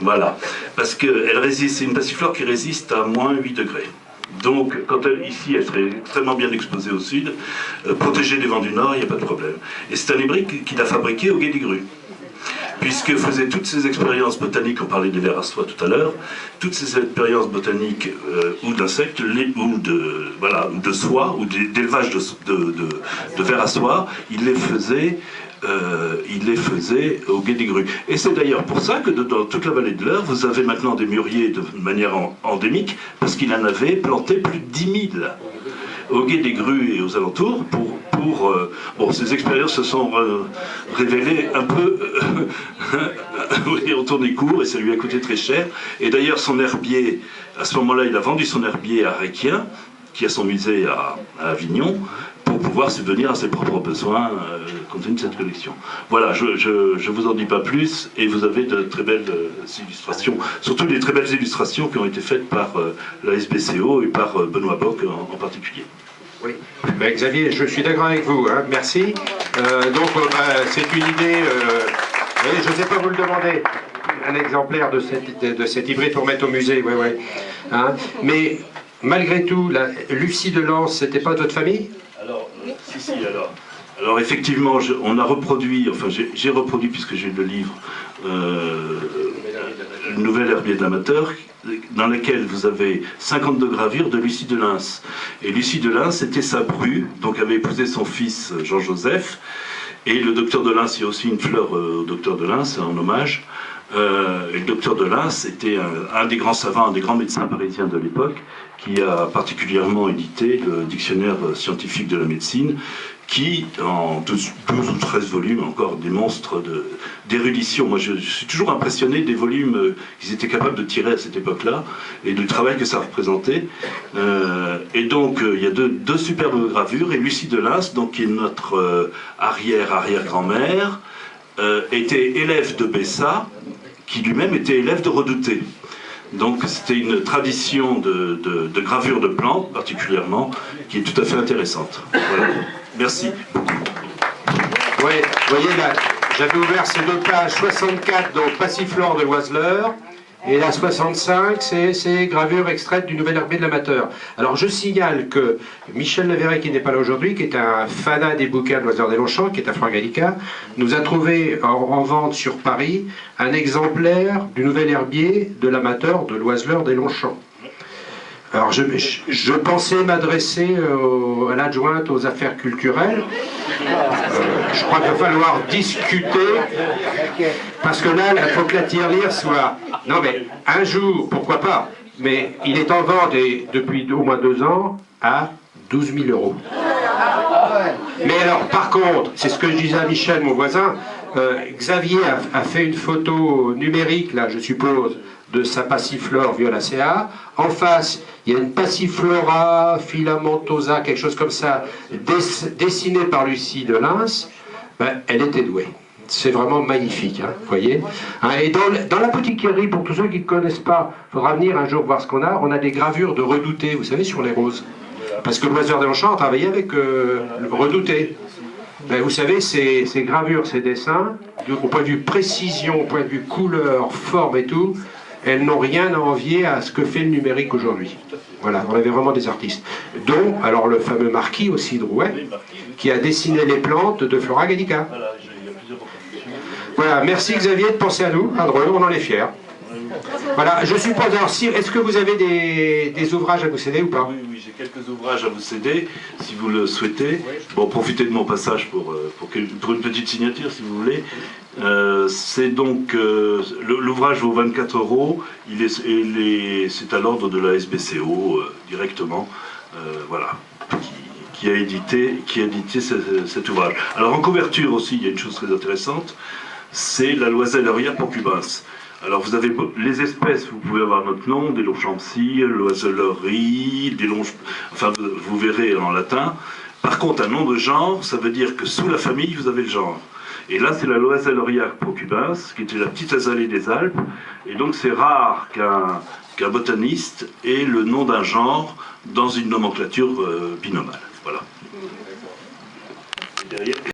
Voilà, parce que c'est une passiflore qui résiste à moins 8 degrés. Donc, ici, elle serait extrêmement bien exposée au sud, protégée des vents du nord, il n'y a pas de problème. Et c'est un hybride qu'il a fabriqué au Gué des Grues, puisque faisait toutes ces expériences botaniques, on parlait des vers à soie tout à l'heure, toutes ces expériences botaniques ou d'insectes, ou de soie, ou d'élevage de vers à soie, il les faisait au Gué des Grues. Et c'est d'ailleurs pour ça que dans toute la vallée de l'Eure, vous avez maintenant des mûriers de manière endémique, parce qu'il en avait planté plus de 10 000 au Gué des Grues et aux alentours. Bon, ces expériences se sont révélées un peu autour des cours, et ça lui a coûté très cher. Et d'ailleurs, son herbier, à ce moment-là, il a vendu son herbier à Réquien, qui a son musée à Avignon, pour pouvoir subvenir à ses propres besoins compte tenu de cette collection. Voilà, je vous en dis pas plus, et vous avez de très belles illustrations, surtout des très belles illustrations qui ont été faites par la SBCO et par Benoît Bock en particulier. Oui, ben, Xavier, je suis d'accord avec vous, hein, merci. C'est une idée, je ne sais pas vous le demander, un exemplaire de cet hybride pour mettre au musée, oui. Hein, mais malgré tout, Lucie de Lens, c'était pas de votre famille? Alors, si, alors effectivement, on a reproduit, enfin j'ai reproduit, puisque j'ai le livre, le nouvel herbier de l'amateur, dans lequel vous avez 52 gravures de Lucie de Lens. Et Lucie de Lens était sa bru, donc avait épousé son fils Jean-Joseph, et le docteur de Lens, il y a aussi une fleur au docteur de Lens en hommage. Et le docteur de Lens était un des grands savants, un des grands médecins parisiens de l'époque, qui a particulièrement édité le dictionnaire scientifique de la médecine, qui, en 12 ou 13 volumes, encore des monstres d'érudition. Moi, je suis toujours impressionné des volumes qu'ils étaient capables de tirer à cette époque-là, et du travail que ça représentait. Et donc, il y a deux superbes gravures, et Lucie de Lens, donc, qui est notre arrière-arrière-grand-mère, était élève de Bessa, qui lui-même était élève de Redouté. Donc c'était une tradition de gravure de plantes, particulièrement, qui est tout à fait intéressante. Voilà. Merci beaucoup. Oui, vous voyez là, j'avais ouvert ces deux pages, 64, donc Passiflore de Loiseleur, et la 65, c'est gravure extraite du nouvel herbier de l'amateur. Alors je signale que Michel Laverret, qui n'est pas là aujourd'hui, qui est un fanat des bouquins de Loiseleur des Longchamps, qui est à Fleur Gallica, nous a trouvé en vente sur Paris un exemplaire du nouvel herbier de l'amateur de Loiseleur des Longchamps. Alors je pensais m'adresser à l'adjointe aux affaires culturelles. Je crois qu'il va falloir discuter, parce que là, il faut que la tirelire soit... Non mais, un jour, pourquoi pas, mais il est en vente depuis au moins 2 ans à 12 000 €. Mais alors, par contre, c'est ce que je disais à Michel, mon voisin, Xavier a fait une photo numérique, là, je suppose, de sa Passiflore violacea. En face, il y a une Passiflora filamentosa, quelque chose comme ça, dessinée par Lucie de Lens. Ben, elle était douée. C'est vraiment magnifique, hein, vous voyez. Hein, et dans la boutiquerie, pour tous ceux qui ne connaissent pas, il faudra venir un jour voir ce qu'on a. On a des gravures de Redouté, vous savez, sur les roses. Parce que Loiseleur des Longchamps a travaillé avec le Redouté. Ben, vous savez, ces gravures, ces dessins, au point de vue précision, au point de vue couleur, forme et tout, elles n'ont rien à envier à ce que fait le numérique aujourd'hui. Voilà, on avait vraiment des artistes. Dont, alors le fameux Marquis aussi Drouet, qui a dessiné les plantes de Flora Gallica. Voilà, merci Xavier de penser à nous, à Dreux, on en est fiers. Voilà, je suppose, alors, est-ce que vous avez des ouvrages à vous céder ou pas? Oui, j'ai quelques ouvrages à vous céder, si vous le souhaitez. Bon, profitez de mon passage pour une petite signature, si vous voulez. C'est donc, l'ouvrage vaut 24 €, c'est à l'ordre de la SBCO, directement, voilà, qui a édité cet ouvrage. Alors, en couverture aussi, il y a une chose très intéressante, c'est la Loiselleria Pocubens. Alors vous avez les espèces, vous pouvez avoir notre nom, des Longchampsy, Loisellerie, enfin vous verrez en latin. Par contre, un nom de genre, ça veut dire que sous la famille, vous avez le genre. Et là, c'est la Loiselleria Procubens, qui était la petite azalée des Alpes. Et donc c'est rare qu'un botaniste ait le nom d'un genre dans une nomenclature binomale. Voilà. Et derrière...